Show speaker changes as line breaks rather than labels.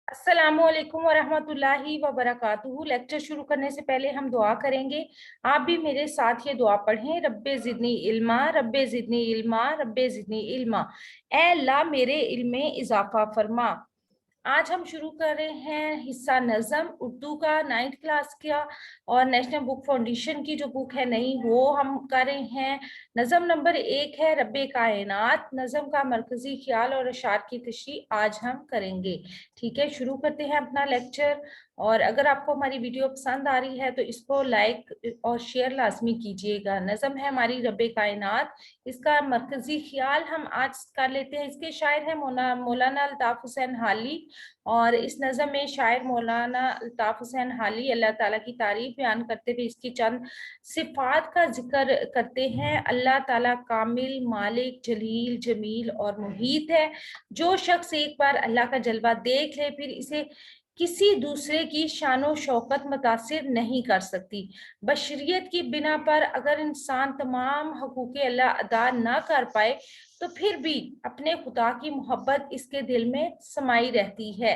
अस्सलामुअलैकुम वरहमतुल्लाहि वबरकातुहू। लेक्चर शुरू करने से पहले हम दुआ करेंगे। आप भी मेरे साथ ये दुआ पढ़ें। रब्बे ज़िदनी इल्मा, रब्बे ज़िदनी इल्मा, रब्बे ज़िदनी इल्मा। ऐ अल्लाह मेरे इल्म में इजाफा फरमा। आज हम शुरू कर रहे हैं हिस्सा नज़म उर्दू का 9th क्लास का, और नेशनल बुक फाउंडेशन की जो बुक है नई वो हम कर रहे हैं। नज़म नंबर 1 है रब्बे कायनात। नज़म का मरकजी ख्याल और अशार की तशरीह आज हम करेंगे। ठीक है, शुरू करते हैं अपना लेक्चर। और अगर आपको हमारी वीडियो पसंद आ रही है तो इसको लाइक और शेयर लाजमी कीजिएगा। नज़म है हमारी रब्बे कायनात। इसका मरकजी ख्याल हम आज कर लेते हैं। इसके शायर हैं मौलाना अल्ताफ हुसैन हाली, और इस नज़म में शायर मौलाना अल्ताफ हुसैन हाली अल्लाह ताला की तारीफ बयान करते हुए इसकी चंद सिफात का जिक्र करते हैं। अल्लाह ताला कामिल, मालिक, जलील, जमील और मुहीत है। जो शख्स एक बार अल्लाह का जलवा देख ले फिर इसे किसी दूसरे की शानो शौकत मुतासिर नहीं कर सकती। बशरियत की बिना पर अगर इंसान तमाम हकूक़ अल्लाह अदा ना कर पाए तो फिर भी अपने खुदा की मोहब्बत इसके दिल में समाई रहती है।